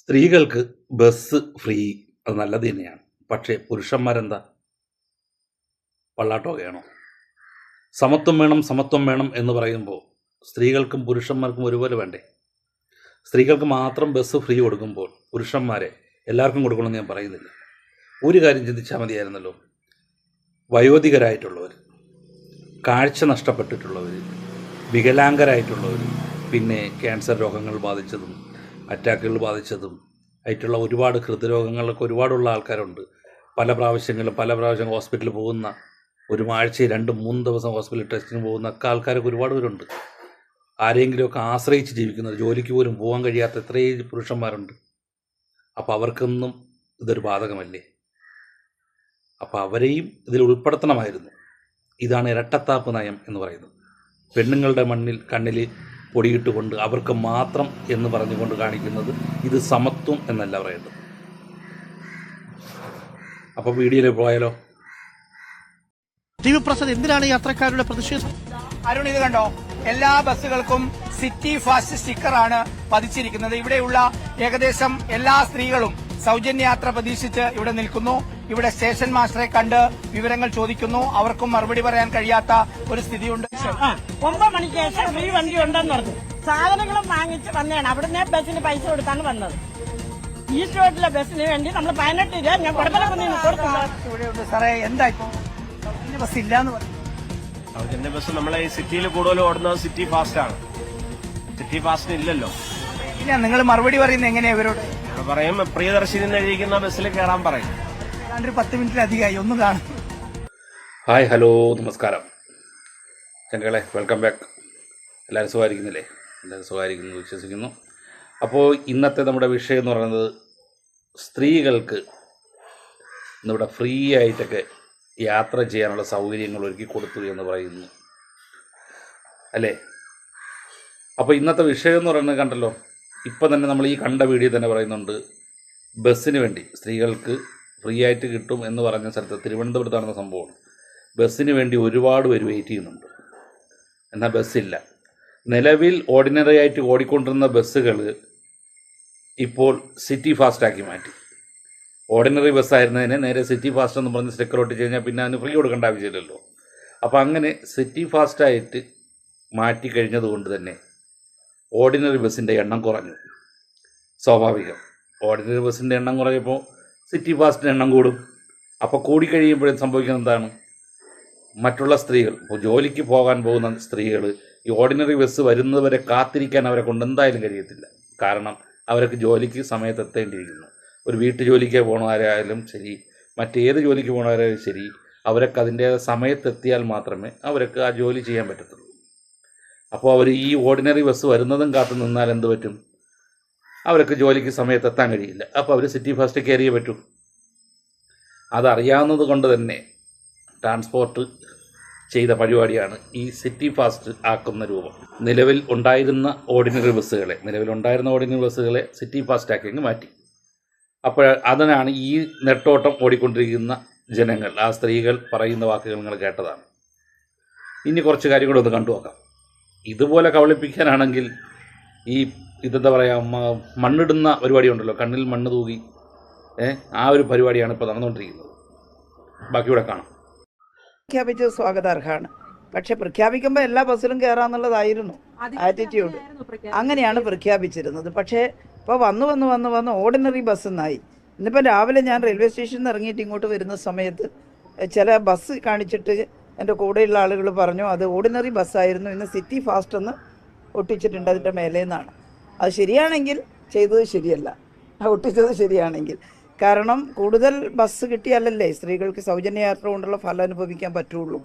സ്ത്രീകൾക്ക് bus free അത് നല്ലത് തന്നെയാണ്. പക്ഷേ പുരുഷന്മാരെന്താ പള്ളാട്ടോകയാണോ? സമത്വം വേണം സമത്വം വേണം എന്ന് പറയുമ്പോൾ സ്ത്രീകൾക്കും പുരുഷന്മാർക്കും ഒരുപോലെ വേണ്ടേ? സ്ത്രീകൾക്ക് മാത്രം ബസ് ഫ്രീ കൊടുക്കുമ്പോൾ പുരുഷന്മാരെ എല്ലാവർക്കും കൊടുക്കണമെന്ന് ഞാൻ പറയുന്നില്ല. ഒരു കാര്യം ചിന്തിച്ചാൽ മതിയായിരുന്നല്ലോ. വയോധികരായിട്ടുള്ളവർ, കാഴ്ച നഷ്ടപ്പെട്ടിട്ടുള്ളവർ, വികലാംഗരായിട്ടുള്ളവർ, പിന്നെ ക്യാൻസർ രോഗങ്ങൾ ബാധിച്ചതും അറ്റാക്കുകൾ ബാധിച്ചതും ആയിട്ടുള്ള ഒരുപാട് ഹൃദ്രോഗങ്ങളൊക്കെ ഒരുപാടുള്ള ആൾക്കാരുണ്ട്. പല പ്രാവശ്യം ഹോസ്പിറ്റലിൽ പോകുന്ന, ഒരു ആഴ്ചയിൽ 2-3 ദിവസം ഹോസ്പിറ്റൽ ടെസ്റ്റിന് പോകുന്ന ഒക്കെ ആൾക്കാരൊക്കെ ഒരുപാട് പേരുണ്ട്. ആരെങ്കിലുമൊക്കെ ആശ്രയിച്ച് ജീവിക്കുന്നത്, ജോലിക്ക് പോലും പോകാൻ കഴിയാത്ത എത്രയും പുരുഷന്മാരുണ്ട്. അപ്പോൾ അവർക്കൊന്നും ഇതൊരു ബാധകമല്ലേ? അപ്പോൾ അവരെയും ഇതിൽ ഉൾപ്പെടുത്തണമായിരുന്നു. ഇതാണ് ഇരട്ടത്താപ്പ് നയം എന്ന് പറയുന്നത്. പെണ്ണുങ്ങളുടെ കണ്ണിൽ പൊടിയിട്ടുകൊണ്ട് അവർക്ക് മാത്രം എന്ന് പറഞ്ഞുകൊണ്ട് കാണിക്കുന്നത് ഇത് സമത്വം എന്നല്ല പറയുന്നത്. അപ്പോൾ വീഡിയോയിൽ പോയാലോ? പ്രസാദ്, എന്തിനാണ് യാത്രക്കാരുടെ പ്രതിഷേധം? അരുൺ, ഇത് കണ്ടോ, എല്ലാ ബസ്സുകൾക്കും സിറ്റി ഫാസ്റ്റ് സ്റ്റിക്കറാണ് പതിച്ചിരിക്കുന്നത്. ഇവിടെയുള്ള ഏകദേശം എല്ലാ സ്ത്രീകളും സൗജന്യ യാത്ര പ്രതീക്ഷിച്ച് ഇവിടെ നിൽക്കുന്നു. ഇവിടെ സ്റ്റേഷൻ മാസ്റ്ററെ കണ്ട് വിവരങ്ങൾ ചോദിക്കുന്നു. അവർക്കും മറുപടി പറയാൻ കഴിയാത്ത ഒരു സ്ഥിതിയുണ്ട്. 9 മണിക്ക് ശേഷം ഫ്രീ വണ്ടി ഉണ്ടെന്ന് പറഞ്ഞു. സാധനങ്ങളും വാങ്ങിച്ച് വന്നതാണ്. അവിടുന്ന് ബസ്സിന് പൈസ കൊടുത്താണ് വന്നത്. ഈസ്റ്റ് റോഡിലെ ബസ്സിന് വേണ്ടി നമ്മൾ 18 രൂപ ഞാൻ ഇവിടെയുണ്ട്. സാറേ, എന്തായി ബസ് ഇല്ലാന്ന് പറഞ്ഞു? സൗജന്യ ബസ് നമ്മളെ ഈ സിറ്റിയിൽ കൂടുതൽ ഓടുന്നത് സിറ്റി ഫാസ്റ്റ് ആണ്. സിറ്റി ഫാസ്റ്റിന് ഇല്ലല്ലോ. ഇല്ല, നിങ്ങൾ മറുപടി പറയുന്നത് എങ്ങനെയാ ഇവരോട്? പറയും പ്രിയദർശിനി എഴുതിയിരിക്കുന്ന ബസ്സിൽ കയറാൻ പറയും. 10 മിനിറ്റിലധികമായി, ഒന്നും കാണും. ഹായ്, ഹലോ, നമസ്കാരം ചങ്കളെ, വെൽക്കം ബാക്ക്. എല്ലാവരും സുഖമായിരിക്കുന്നില്ലേ? എല്ലാവരും സുഖമായിരിക്കുന്നു വിശ്വസിക്കുന്നു. അപ്പോൾ ഇന്നത്തെ നമ്മുടെ വിഷയം എന്ന് പറയുന്നത്, സ്ത്രീകൾക്ക് ഇന്നിവിടെ ഫ്രീ ആയിട്ടൊക്കെ യാത്ര ചെയ്യാനുള്ള സൗകര്യങ്ങൾ ഒരുക്കി കൊടുത്തു എന്ന് പറയുന്നു അല്ലേ? അപ്പോൾ ഇന്നത്തെ വിഷയം എന്ന് പറയുന്നത് കണ്ടല്ലോ, ഇപ്പം തന്നെ നമ്മൾ ഈ കണ്ട വീഡിയോ തന്നെ പറയുന്നുണ്ട്, ബസ്സിന് വേണ്ടി സ്ത്രീകൾക്ക് ഫ്രീ ആയിട്ട് കിട്ടും എന്ന് പറഞ്ഞ സ്ഥലത്ത്, തിരുവനന്തപുരത്ത് നടന്ന സംഭവമാണ്. ബസ്സിന് വേണ്ടി ഒരുപാട് പേര് വെയിറ്റ് ചെയ്യുന്നുണ്ട്, എന്നാൽ ബസ്സില്ല. നിലവിൽ ഓർഡിനറി ആയിട്ട് ഓടിക്കൊണ്ടിരുന്ന ബസ്സുകൾ ഇപ്പോൾ സിറ്റി ഫാസ്റ്റാക്കി മാറ്റി. ഓർഡിനറി ബസ്സായിരുന്നതിന് നേരെ സിറ്റി ഫാസ്റ്റ് എന്ന് പറഞ്ഞ് സ്റ്റിക്കർ ഒട്ടിച്ച് കഴിഞ്ഞാൽ പിന്നെ അതിന് ഫ്രീ കൊടുക്കേണ്ട ആവശ്യമില്ലല്ലോ. അപ്പോൾ അങ്ങനെ സിറ്റി ഫാസ്റ്റായിട്ട് മാറ്റി കഴിഞ്ഞതുകൊണ്ട് തന്നെ ഓർഡിനറി ബസ്സിൻ്റെ എണ്ണം കുറഞ്ഞു. സ്വാഭാവികം, ഓർഡിനറി ബസ്സിൻ്റെ എണ്ണം കുറഞ്ഞപ്പോൾ സിറ്റി ഫാസ്റ്റിൻ്റെ എണ്ണം കൂടും. അപ്പോൾ കൂടിക്കഴിയുമ്പോഴും സംഭവിക്കുന്നത് എന്താണ്? മറ്റുള്ള സ്ത്രീകൾ, ഇപ്പോൾ ജോലിക്ക് പോകാൻ പോകുന്ന സ്ത്രീകൾ ഈ ഓർഡിനറി ബസ് വരുന്നവരെ കാത്തിരിക്കാൻ അവരെ കൊണ്ട് എന്തായാലും കഴിയത്തില്ല. കാരണം അവർക്ക് ജോലിക്ക് സമയത്ത് എത്തേണ്ടിയിരിക്കുന്നു. ഒരു വീട്ടു ജോലിക്ക് പോകണവരായാലും ശരി, മറ്റേത് ജോലിക്ക് പോകണവരായാലും ശരി, അവർക്ക് അതിൻ്റെ സമയത്തെത്തിയാൽ മാത്രമേ അവർക്ക് ആ ജോലി ചെയ്യാൻ പറ്റത്തുള്ളൂ. അപ്പോൾ അവർ ഈ ഓർഡിനറി ബസ് വരുന്നതും കാത്തു നിന്നാൽ എന്ത് പറ്റും? അവർക്ക് ജോലിക്ക് സമയത്തെത്താൻ കഴിയില്ല. അപ്പോൾ അവർ സിറ്റി ഫാസ്റ്റ് കയറിയേ പറ്റൂ. അതറിയാവുന്നത് കൊണ്ട് തന്നെ ട്രാൻസ്പോർട്ട് ചെയ്ത പരിപാടിയാണ് ഈ സിറ്റി ഫാസ്റ്റ് ആക്കുന്ന രൂപം. നിലവിൽ ഉണ്ടായിരുന്ന ഓർഡിനറി ബസ്സുകളെ സിറ്റി ഫാസ്റ്റ് ആക്കി മാറ്റി. അപ്പോൾ അതിനാണ് ഈ നെട്ടോട്ടം ഓടിക്കൊണ്ടിരിക്കുന്ന ജനങ്ങൾ, ആ സ്ത്രീകൾ പറയുന്ന വാക്കുകൾ നിങ്ങൾ കേട്ടതാണ്. ഇനി കുറച്ച് കാര്യങ്ങളൊന്ന് കണ്ടു നോക്കാം. ഇതുപോലെ കബളിപ്പിക്കാനാണെങ്കിൽ ഇതെന്താ പറയുക, മണ്ണിടുന്ന പരിപാടി ഉണ്ടല്ലോ, കണ്ണിൽ മണ്ണ് തൂകി, ആ ഒരു പരിപാടിയാണ് ഇപ്പോൾ നടന്നുകൊണ്ടിരിക്കുന്നത്. ബാക്കിയൂടെ കാണാം. പ്രഖ്യാപിച്ചത് സ്വാഗതാർഹമാണ്. പക്ഷെ പ്രഖ്യാപിക്കുമ്പോൾ എല്ലാ ബസ്സിലും കയറാന്നുള്ളതായിരുന്നു ആറ്റിറ്റ്യൂഡ്. അങ്ങനെയാണ് പ്രഖ്യാപിച്ചിരുന്നത്. പക്ഷേ ഇപ്പോൾ വന്ന് ഓർഡിനറി ബസ്സെന്നായി. ഇന്നിപ്പോൾ രാവിലെ ഞാൻ റെയിൽവേ സ്റ്റേഷനിൽ നിന്ന് ഇറങ്ങിയിട്ട് ഇങ്ങോട്ട് വരുന്ന സമയത്ത് ചില ബസ് കാണിച്ചിട്ട് എൻ്റെ കൂടെയുള്ള ആളുകൾ പറഞ്ഞു അത് ഓർഡിനറി ബസ്സായിരുന്നു, ഇന്ന് സിറ്റി ഫാസ്റ്റ് എന്ന് ഒട്ടിച്ചിട്ടുണ്ട് അതിൻ്റെ മേലേന്നാണ്. അത് ശരിയാണെങ്കിൽ ചെയ്തത് ശരിയല്ല, ഒട്ടിച്ചത് ശരിയാണെങ്കിൽ. കാരണം കൂടുതൽ ബസ് കിട്ടിയാലല്ലേ സ്ത്രീകൾക്ക് സൗജന്യ യാത്ര കൊണ്ടുള്ള ഫലം അനുഭവിക്കാൻ പറ്റുള്ളൂ.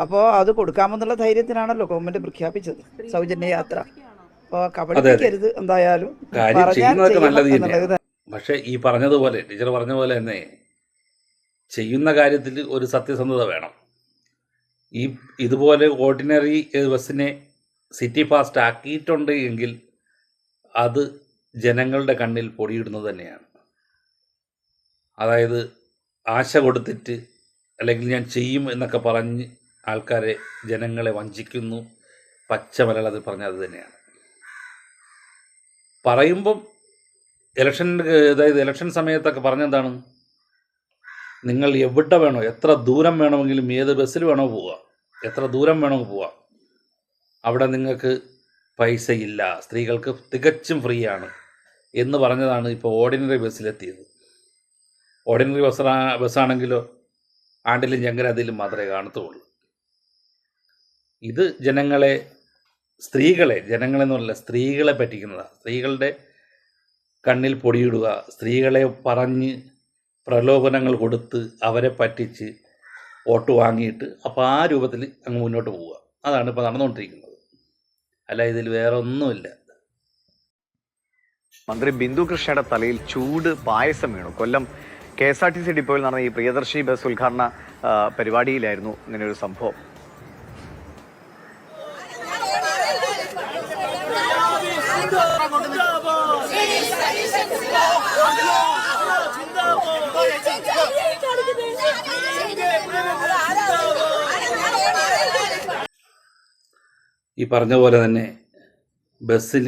അപ്പോൾ അത് കൊടുക്കാമെന്നുള്ള ധൈര്യത്തിനാണല്ലോ ഗവൺമെൻറ് പ്രഖ്യാപിച്ചത് സൗജന്യ യാത്ര. അപ്പോൾ കബളിപ്പിക്കരുത് എന്തായാലും. പക്ഷേ ഈ പറഞ്ഞതുപോലെ, ടീച്ചർ പറഞ്ഞ പോലെ തന്നെ ചെയ്യുന്ന കാര്യത്തിൽ ഒരു സത്യസന്ധത വേണം. ഇതുപോലെ ഓർഡിനറി ബസ്സിനെ സിറ്റി ഫാസ്റ്റ് ആക്കിയിട്ടുണ്ട് എങ്കിൽ അത് ജനങ്ങളുടെ കണ്ണിൽ പൊടിയിടുന്നത് തന്നെയാണ്. അതായത് ആശ കൊടുത്തിട്ട്, അല്ലെങ്കിൽ ഞാൻ ചെയ്യും എന്നൊക്കെ പറഞ്ഞ് ആൾക്കാരെ, ജനങ്ങളെ വഞ്ചിക്കുന്നു. പച്ച മലയാളത്തിൽ പറഞ്ഞാൽ അത് തന്നെയാണ്. പറയുമ്പം അതായത് ഇലക്ഷൻ സമയത്തൊക്കെ പറഞ്ഞെന്താണ്, നിങ്ങൾ എവിടെ വേണോ, എത്ര ദൂരം വേണമെങ്കിലും, ഏത് ബസ്സിൽ വേണോ പോവുക, എത്ര ദൂരം വേണോ പോവുക, അവിടെ നിങ്ങൾക്ക് പൈസയില്ല, സ്ത്രീകൾക്ക് തികച്ചും ഫ്രീ ആണ് എന്ന് പറഞ്ഞതാണ് ഇപ്പോൾ ഓർഡിനറി ബസ്സിലെത്തിയത്. ഓർഡിനറി ബസ്സാണെങ്കിലോ ആണ്ടിലും ചെങ്കരാതിയിലും മാത്രമേ കാണത്തുള്ളൂ. ഇത് ജനങ്ങളെന്നല്ല സ്ത്രീകളെ പറ്റിക്കുന്നതാണ്. സ്ത്രീകളുടെ കണ്ണിൽ പൊടിയിടുക, സ്ത്രീകളെ പറഞ്ഞ് പ്രലോഭനങ്ങൾ കൊടുത്ത് അവരെ പറ്റിച്ച് വോട്ട് വാങ്ങിയിട്ട് അപ്പോൾ ആ രൂപത്തിൽ അങ്ങ് മുന്നോട്ട് പോവുക. അതാണ് ഇപ്പോൾ നടന്നുകൊണ്ടിരിക്കുന്നത്. അല്ല, ഇതിൽ വേറെ ഒന്നുമില്ല. മന്ത്രി ബിന്ദു കൃഷ്ണയുടെ തലയിൽ ചൂട് പായസം വീണു. കൊല്ലം KSRTC ഡിപ്പോയിൽ നടന്ന ഈ പ്രിയദർശിനി ബസ് ഉദ്ഘാടന പരിപാടിയിലായിരുന്നു ഇങ്ങനെയൊരു സംഭവം. ഈ പറഞ്ഞ പോലെ തന്നെ ബസ്സിൽ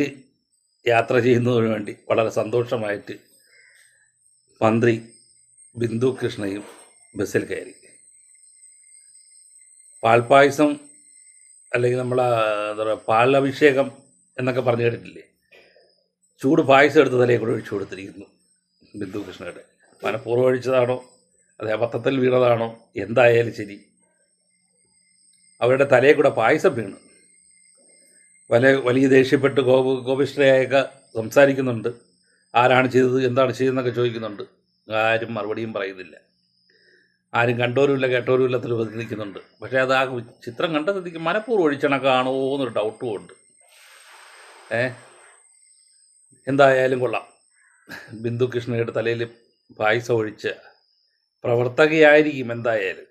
യാത്ര ചെയ്യുന്നതിന് വേണ്ടി വളരെ സന്തോഷമായിട്ട് മന്ത്രി ബിന്ദു കൃഷ്ണയും ബസ്സിൽ കയറി. പാൽപ്പായസം അല്ലെങ്കിൽ നമ്മളെ എന്താ പറയുക, പാലഭിഷേകം എന്നൊക്കെ പറഞ്ഞു കേട്ടിട്ടില്ലേ? ചൂട് പായസം എടുത്ത് തലയിൽ കൂടെ ഒഴിച്ചു കൊടുത്തിരിക്കുന്നു ബിന്ദു കൃഷ്ണയുടെ. മനഃപൂർവ്വം ഒഴിച്ചതാണോ അതേ അബദ്ധത്തിൽ വീണതാണോ, എന്തായാലും ശരി, അവരുടെ തലയിൽ കൂടെ പായസം വീണ്. വലിയ ദേഷ്യപ്പെട്ട് കോപിഷ്ഠയായൊക്കെ സംസാരിക്കുന്നുണ്ട്. ആരാണ് ചെയ്തത്, എന്താണ് ചെയ്തതെന്നൊക്കെ ചോദിക്കുന്നുണ്ട്. ആരും മറുപടിയും പറയുന്നില്ല. ആരും കണ്ടോരുമില്ല കേട്ടോരുമില്ല രൂപത്തിൽ നിൽക്കുന്നുണ്ട്. പക്ഷേ അത് ആ ചിത്രം കണ്ട സ്ഥിതിക്ക് മനഃപൂർവ്വം ഒഴിച്ചണക്കാണോ എന്നൊരു ഡൗട്ടും ഉണ്ട്. എന്തായാലും കൊള്ളാം. ബിന്ദു കൃഷ്ണയുടെ തലയിൽ പായസം ഒഴിച്ച പ്രവർത്തകയായിരിക്കും എന്തായാലും.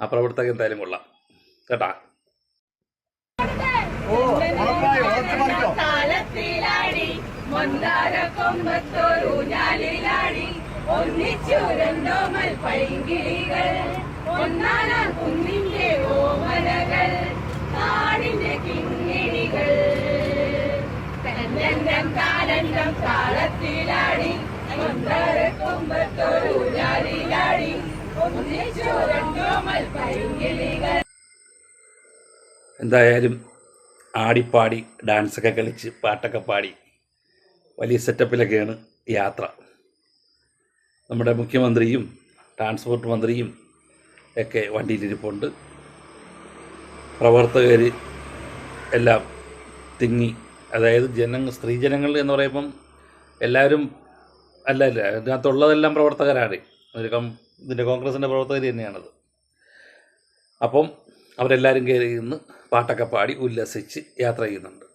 ആ പ്രവർത്തക എന്തായാലും കൊള്ളാം കേട്ടാ. താളത്തിലാടി മൊന്നാരക്കൊമ്പത്തോരൂഞ്ഞാലിലാടി ഒന്നിച്ചുരണ്ടോമൽ പൈങ്കിളികൾ ഒന്നാനാം കുന്നിന്റെ ഓമനകൾ നാടിന്റെ കിങ്ങിണികൾ തന്നന്നം താനന്നം താളത്തിലാടി മൊന്നാരക്കൊമ്പത്തോരൂഞ്ഞാലിലാടി ഒന്നിച്ചുരണ്ടോമൽ പൈങ്കിളികൾ. എന്തായാലും ആടിപ്പാടി ഡാൻസൊക്കെ കളിച്ച് പാട്ടൊക്കെ പാടി വലിയ സെറ്റപ്പിലൊക്കെയാണ് യാത്ര. നമ്മുടെ മുഖ്യമന്ത്രിയും ട്രാൻസ്പോർട്ട് മന്ത്രിയും ഒക്കെ വണ്ടിയിലിരിപ്പുണ്ട്. പ്രവർത്തകർ എല്ലാം തിങ്ങി, അതായത് സ്ത്രീജനങ്ങൾ എന്ന് പറയുമ്പം എല്ലാവരും അല്ല ഇതിനകത്തുള്ളതെല്ലാം പ്രവർത്തകരാണ്. ഇതിൻ്റെ കോൺഗ്രസിൻ്റെ പ്രവർത്തകർ തന്നെയാണത്. അപ്പം അവരെല്ലാവരും കയറി നിന്ന് പാട്ടൊക്കെ പാടി ഉല്ലസിച്ച് യാത്ര ചെയ്യുന്നുണ്ട്.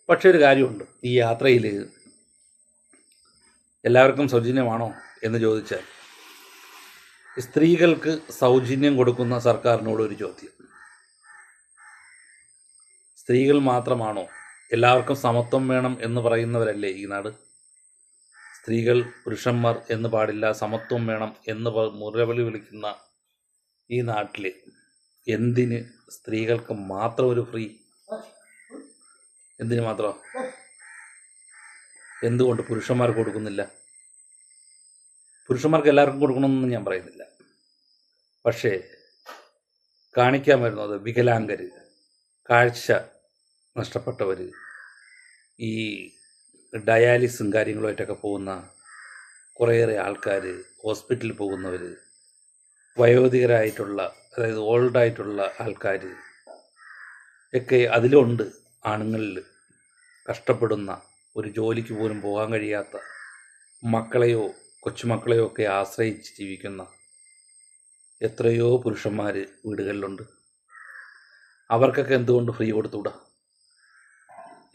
പക്ഷേ ഒരു കാര്യമുണ്ട്, ഈ യാത്രയിൽ എല്ലാവർക്കും സൗജന്യമാണോ എന്ന് ചോദിച്ചാൽ സ്ത്രീകൾക്ക് സൗജന്യം കൊടുക്കുന്ന സർക്കാരിനോടൊരു ചോദ്യം. സ്ത്രീകൾ മാത്രമാണോ? എല്ലാവർക്കും സമത്വം വേണം എന്ന് പറയുന്നവരല്ലേ ഈ നാട്? സ്ത്രീകൾ പുരുഷന്മാർ എന്ന് പാടില്ല, സമത്വം വേണം എന്ന് മുറവിളി വിളിക്കുന്ന ഈ നാട്ടിൽ എന്തിന് സ്ത്രീകൾക്ക് മാത്രം ഒരു ഫ്രീ? എന്തിന് മാത്രം? എന്തുകൊണ്ട് പുരുഷന്മാർക്ക് കൊടുക്കുന്നില്ല? പുരുഷന്മാർക്ക് എല്ലാവർക്കും കൊടുക്കണമെന്നൊന്നും ഞാൻ പറയുന്നില്ല. പക്ഷേ കാണിക്കാൻ വരുന്നത് വികലാംഗർ, കാഴ്ച നഷ്ടപ്പെട്ടവർ, ഈ ഡയാലിസും കാര്യങ്ങളുമായിട്ടൊക്കെ പോകുന്ന കുറേയേറെ ആൾക്കാർ, ഹോസ്പിറ്റലിൽ പോകുന്നവർ, വയോധികരായിട്ടുള്ള അതായത് ഓൾഡായിട്ടുള്ള ആൾക്കാർ ഒക്കെ അതിലുണ്ട്. ആണുങ്ങളിൽ കഷ്ടപ്പെടുന്ന, ഒരു ജോലിക്ക് പോലും പോകാൻ കഴിയാത്ത, മക്കളെയോ കൊച്ചുമക്കളെയോ ഒക്കെ ആശ്രയിച്ച് ജീവിക്കുന്ന എത്രയോ പുരുഷന്മാർ വീടുകളിലുണ്ട്. അവർക്കൊക്കെ എന്തുകൊണ്ട് ഫ്രീ കൊടുത്തുകൂടാ?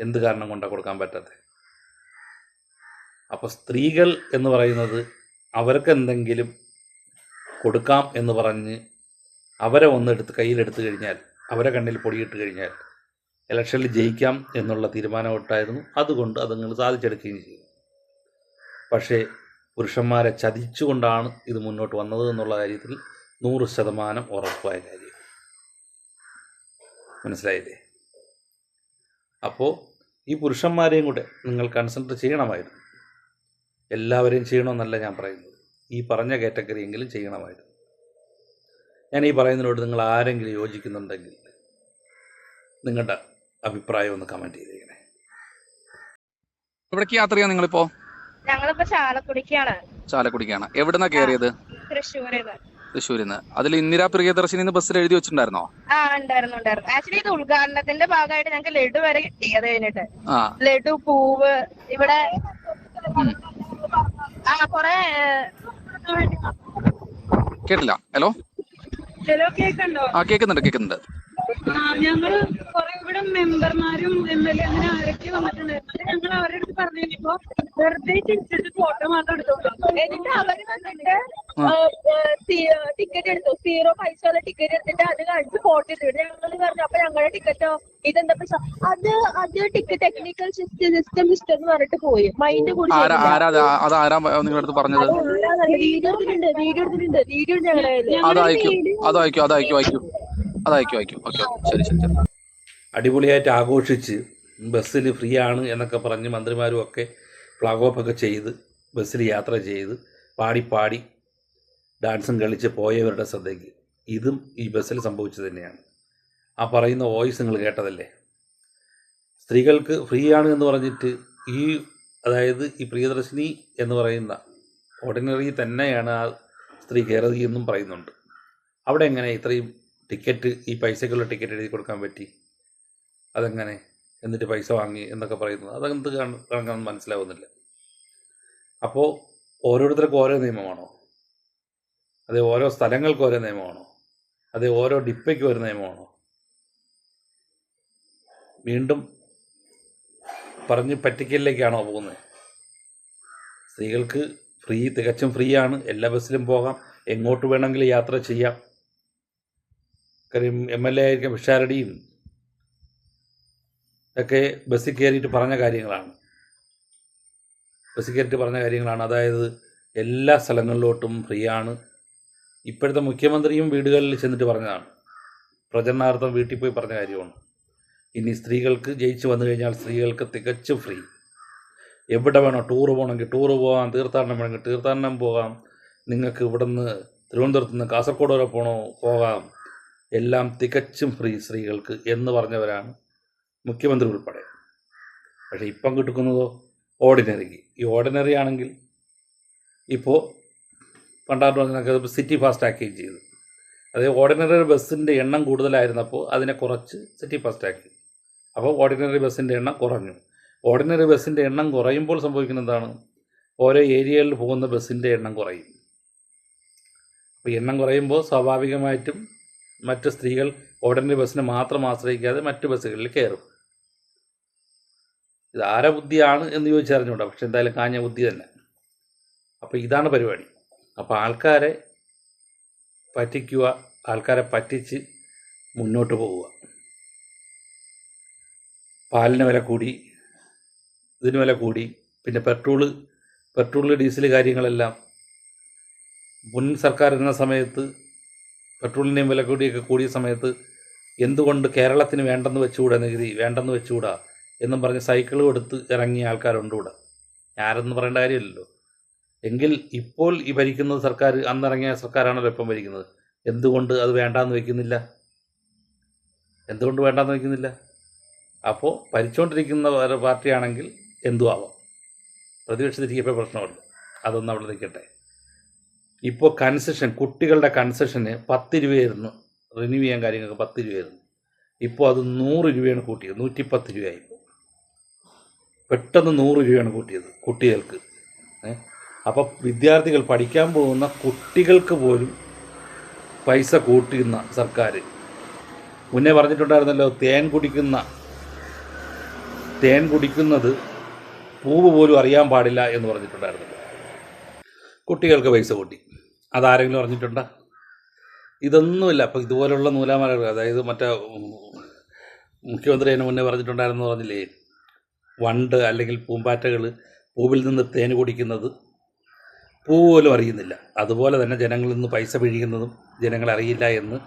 എന്ത് കാരണം കൊണ്ടാണ് കൊടുക്കാൻ പറ്റാത്തത്? അപ്പോൾ സ്ത്രീകൾ എന്ന് പറയുന്നത് അവർക്ക് എന്തെങ്കിലും കൊടുക്കാം എന്ന് പറഞ്ഞ് അവരെ കയ്യിലെടുത്ത് കഴിഞ്ഞാൽ, അവരെ കണ്ണിൽ പൊടിയിട്ട് കഴിഞ്ഞാൽ ഇലക്ഷനിൽ ജയിക്കാം എന്നുള്ള തീരുമാനമായിട്ടായിരുന്നു. അതുകൊണ്ട് അതങ്ങൾ സാധിച്ചെടുക്കുകയും ചെയ്തു. പക്ഷേ പുരുഷന്മാരെ ചതിച്ചുകൊണ്ടാണ് ഇത് മുന്നോട്ട് വന്നത് എന്നുള്ള കാര്യത്തിൽ 100% ഉറപ്പായ കാര്യം. മനസ്സിലായില്ലേ? അപ്പോൾ ഈ പുരുഷന്മാരെയും കൂടെ നിങ്ങൾ കൺസിഡർ ചെയ്യണമായിരുന്നു. എല്ലാവരെയും ചെയ്യണമെന്നല്ല ഞാൻ പറയുന്നത്, ഈ പറഞ്ഞ കാറ്റഗറിയെങ്കിലും ചെയ്യണമായിരുന്നു. ഞാൻ ഈ പറയുന്നതിനോട് നിങ്ങൾ ആരെങ്കിലും യോജിക്കുന്നുണ്ടെങ്കിൽ നിങ്ങളുടെ അഭിപ്രായം ഒന്ന് കമൻറ്റ് ചെയ്തേക്കണേ. എവിടേക്ക് യാത്ര ചെയ്യാൻ നിങ്ങളിപ്പോ? ഞങ്ങളിപ്പോ ചാലക്കുടിക്കാണ്. എവിടുന്നാ കയറിയത്? തൃശ്ശൂരിൽ നിന്ന്. അതിൽ ഇന്ദിരാ പ്രിയദർശിനി ബസ്സിൽ എഴുതി വെച്ചിട്ടുണ്ടായിരുന്നോ? ഉണ്ടായിരുന്നു. ആക്ച്വലി ഇത് ഉദ്ഘാടനത്തിന്റെ ഭാഗമായിട്ട് ഞങ്ങൾക്ക് ലഡു വരെ കിട്ടിയത് കഴിഞ്ഞിട്ട്. ലഡു, പൂവ്, ഇവിടെ കൊറേ. കേട്ടില്ല. ഹലോ കേൾക്കണ്ടോ? കേൾക്കുന്നുണ്ട്. ഞങ്ങള് കൊറേ ഇവിടെ മെമ്പർമാരും MLA അങ്ങനെ ആരൊക്കെ വന്നിട്ടുണ്ടായിരുന്നു. ഞങ്ങൾ അവരുടെ അടുത്ത് പറഞ്ഞു കഴിഞ്ഞപ്പോ വെറുതെ ചിരിച്ചിട്ട് ഫോട്ടോ മാത്രം എടുത്തോളൂ. എന്നിട്ട് അവര് വന്നിട്ട് ടിക്കറ്റ് എടുത്തു. 0 പൈസ ടിക്കറ്റ് എടുത്തിട്ട് അത് കാണിച്ച് ഫോട്ടോ എടുത്തു. ഞങ്ങൾ പറഞ്ഞു അപ്പൊ ഞങ്ങളുടെ ടിക്കറ്റോ ഇതെന്താ പൈസ? അത് ടിക്കറ്റ് ടെക്നിക്കൽ സിസ്റ്റം എന്ന് പറഞ്ഞിട്ട് പോയി. മൈൻഡ് കൂടി വീഡിയോ എടുത്തിട്ടുണ്ട് ഞങ്ങളുടെ. അടിപൊളിയായിട്ട് ആഘോഷിച്ച് ബസ്സിൽ ഫ്രീ ആണ് എന്നൊക്കെ പറഞ്ഞ് മന്ത്രിമാരും ഒക്കെ ഫ്ലാഗ് ഓഫ് ഒക്കെ ചെയ്ത് ബസ്സിൽ യാത്ര ചെയ്ത് പാടി ഡാൻസും കളിച്ച് പോയവരുടെ ശ്രദ്ധയ്ക്ക് ഇതും ഈ ബസ്സിൽ സംഭവിച്ചത് തന്നെയാണ്. ആ പറയുന്ന വോയിസ് നിങ്ങൾ കേട്ടതല്ലേ? സ്ത്രീകൾക്ക് ഫ്രീ ആണ് എന്ന് പറഞ്ഞിട്ട് അതായത് ഈ പ്രിയദർശിനി എന്ന് പറയുന്ന ഓർഡിനറി തന്നെയാണ് ആ സ്ത്രീ കയറിയെന്നും പറയുന്നുണ്ട്. അവിടെ എങ്ങനെ ഇത്രയും ടിക്കറ്റ്, ഈ പൈസക്കുള്ള ടിക്കറ്റ് എഴുതി കൊടുക്കാൻ പറ്റി? അതെങ്ങനെ? എന്നിട്ട് പൈസ വാങ്ങി എന്നൊക്കെ പറയുന്നത് അതെന്ത് കണക്കാണെന്ന് മനസ്സിലാവുന്നില്ല. അപ്പോൾ ഓരോരുത്തർക്കും ഓരോ നിയമമാണോ? അതേ ഓരോ സ്ഥലങ്ങൾക്ക് ഓരോ നിയമമാണോ? അതേ ഓരോ ഡിപ്പയ്ക്ക് ഒരു നിയമമാണോ? വീണ്ടും പറഞ്ഞ് പറ്റിക്കലിലേക്കാണോ പോകുന്നത്? സ്ത്രീകൾക്ക് തികച്ചും ഫ്രീ ആണ്, എല്ലാ ബസ്സിലും പോകാം, എങ്ങോട്ട് വേണമെങ്കിലും യാത്ര ചെയ്യാം. കാര്യം MLA ആയിരിക്കും പിഷാരടിയും ഒക്കെ ബസ്സിൽ കയറിയിട്ട് പറഞ്ഞ കാര്യങ്ങളാണ്. അതായത് എല്ലാ സ്ഥലങ്ങളിലോട്ടും ഫ്രീ ആണ്. ഇപ്പോഴത്തെ മുഖ്യമന്ത്രിയും വീടുകളിൽ ചെന്നിട്ട് പറഞ്ഞതാണ്, പ്രചരണാർത്ഥം വീട്ടിൽ പോയി പറഞ്ഞ കാര്യമാണ്. ഇനി സ്ത്രീകൾക്ക് ജയിച്ചു വന്നു കഴിഞ്ഞാൽ സ്ത്രീകൾക്ക് തികച്ചും ഫ്രീ. എവിടെ വേണോ ടൂറ് പോകണമെങ്കിൽ ടൂറ് പോകാം, തീർത്ഥാടനം വേണമെങ്കിൽ തീർത്ഥാടനം പോകാം, നിങ്ങൾക്ക് ഇവിടുന്ന് തിരുവനന്തപുരത്ത് നിന്ന് കാസർഗോഡ് വരെ പോകാം, എല്ലാം തികച്ചും ഫ്രീ സ്ത്രീകൾക്ക് എന്ന് പറഞ്ഞവരാണ് മുഖ്യമന്ത്രി ഉൾപ്പെടെ. പക്ഷേ ഇപ്പം കിട്ടുന്നതോ ഓർഡിനറിക്ക്. ഈ ഓർഡിനറി ആണെങ്കിൽ ഇപ്പോൾ പണ്ടാണ്ട് പറഞ്ഞാൽ സിറ്റി ഫാസ്റ്റ് ആക്കുകയും ചെയ്തു. അതായത് ഓർഡിനറി ബസ്സിൻ്റെ എണ്ണം കൂടുതലായിരുന്നപ്പോൾ അതിനെ കുറച്ച് സിറ്റി ഫാസ്റ്റ് ആക്കി. അപ്പോൾ ഓർഡിനറി ബസ്സിൻ്റെ എണ്ണം കുറഞ്ഞു. ഓർഡിനറി ബസ്സിൻ്റെ എണ്ണം കുറയുമ്പോൾ സംഭവിക്കുന്നത് എന്താണ്? ഓരോ ഏരിയകളിൽ പോകുന്ന ബസ്സിൻ്റെ എണ്ണം കുറയും. അപ്പോൾ എണ്ണം കുറയുമ്പോൾ സ്വാഭാവികമായിട്ടും മറ്റ് സ്ത്രീകൾ ഓർഡിനറി ബസ്സിനെ മാത്രം ആശ്രയിക്കാതെ മറ്റ് ബസ്സുകളിൽ കയറും. ഇത് ആരെ ബുദ്ധിയാണ് എന്ന് ചോദിച്ചറിഞ്ഞൂടാ, പക്ഷെ എന്തായാലും കാഞ്ഞ ബുദ്ധി തന്നെ. അപ്പോൾ ഇതാണ് പരിപാടി. അപ്പോൾ ആൾക്കാരെ പറ്റിക്കുക, ആൾക്കാരെ പറ്റിച്ച് മുന്നോട്ട് പോവുക. പാലിന് വില കൂടി, ഇതിന് വില കൂടി, പിന്നെ പെട്രോള് ഡീസൽ കാര്യങ്ങളെല്ലാം മുൻ സർക്കാർ ഇരുന്ന സമയത്ത് പെട്രോളിൻ്റെയും വില കൂടിയ സമയത്ത് എന്തുകൊണ്ട് കേരളത്തിന് വേണ്ടെന്ന് വെച്ചുകൂടാ എന്നും പറഞ്ഞ് സൈക്കിളും എടുത്ത് ഇറങ്ങിയ ആൾക്കാരുണ്ട് ഇവിടെ. ആരെന്ന് പറയേണ്ട കാര്യമില്ലല്ലോ. എങ്കിൽ ഇപ്പോൾ ഈ ഭരിക്കുന്നത് സർക്കാർ, അന്നിറങ്ങിയ സർക്കാരാണല്ലോ ഇപ്പം ഭരിക്കുന്നത്. എന്തുകൊണ്ട് അത് വേണ്ടാന്ന് വയ്ക്കുന്നില്ല? അപ്പോൾ ഭരിച്ചുകൊണ്ടിരിക്കുന്ന പാർട്ടിയാണെങ്കിൽ എന്തും ആവാം, പ്രതിപക്ഷത്തിരിക്കപ്പോൾ പ്രശ്നമല്ല. അതൊന്നും അവിടെ നിൽക്കട്ടെ. ഇപ്പോൾ കുട്ടികളുടെ കൺസെഷന് 10 രൂപയായിരുന്നു, റിന്യൂ ചെയ്യാൻ കാര്യങ്ങൾക്ക് 10 രൂപയായിരുന്നു. ഇപ്പോൾ അത് 100 രൂപയാണ് കൂട്ടിയത്, 110 രൂപയായി. പെട്ടെന്ന് 100 രൂപയാണ് കൂട്ടിയത് കുട്ടികൾക്ക്. അപ്പോൾ വിദ്യാർത്ഥികൾ പഠിക്കാൻ പോകുന്ന കുട്ടികൾക്ക് പോലും പൈസ കൂട്ടുന്ന സർക്കാർ. മുന്നേ പറഞ്ഞിട്ടുണ്ടായിരുന്നല്ലോ, തേൻ കുടിക്കുന്നത് പൂവ് പോലും അറിയാൻ പാടില്ല എന്ന് പറഞ്ഞിട്ടുണ്ടായിരുന്നല്ലോ. കുട്ടികൾക്ക് പൈസ കൂട്ടി. അതാരെങ്കിലും അറിഞ്ഞിട്ടുണ്ടോ? ഇതൊന്നുമില്ല. അപ്പോൾ ഇതുപോലുള്ള നൂലാമാലകൾ, അതായത് മറ്റേ മുഖ്യമന്ത്രി അതിന് മുന്നേ പറഞ്ഞിട്ടുണ്ടായിരുന്നു പറഞ്ഞില്ലേ, വണ്ട് അല്ലെങ്കിൽ പൂമ്പാറ്റകൾ പൂവിൽ നിന്ന് തേൻ കുടിക്കുന്നത് പൂവ് പോലും അറിയുന്നില്ല. അതുപോലെ തന്നെ ജനങ്ങളിൽ നിന്ന് പൈസ പിഴിയുന്നതും ജനങ്ങളറിയില്ല എന്ന്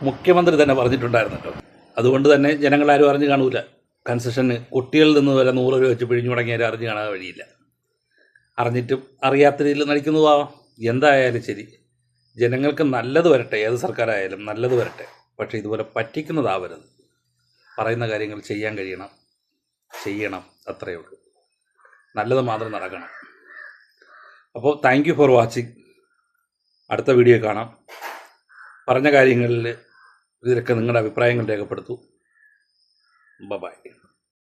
മുഖ്യമന്ത്രി തന്നെ പറഞ്ഞിട്ടുണ്ടായിരുന്നല്ലോ. അതുകൊണ്ട് തന്നെ ജനങ്ങളാരും അറിഞ്ഞു കാണൂല. കൺസെഷന് കുട്ടികളിൽ നിന്ന് വരെ 100 രൂപ വെച്ച് പിഴിഞ്ഞു മുടങ്ങിയാൽ അറിഞ്ഞു കാണാൻ വഴിയില്ല. അറിഞ്ഞിട്ടും അറിയാത്ത രീതിയിൽ നടിക്കുന്നതാവാം. എന്തായാലും ശരി, ജനങ്ങൾക്ക് നല്ലത് വരട്ടെ, ഏത് സർക്കാരായാലും നല്ലത് വരട്ടെ. പക്ഷേ ഇതുപോലെ പറ്റിക്കുന്നതാവരുത്. പറയുന്ന കാര്യങ്ങൾ ചെയ്യാൻ ചെയ്യണം, അത്രയേ ഉള്ളൂ. നല്ലത് മാത്രം നടക്കണം. അപ്പോൾ താങ്ക് യു ഫോർ വാച്ചിങ്. അടുത്ത വീഡിയോ കാണാം. പറഞ്ഞ കാര്യങ്ങളിൽ ഇതിലൊക്കെ നിങ്ങളുടെ അഭിപ്രായങ്ങൾ രേഖപ്പെടുത്തൂ. ബൈ.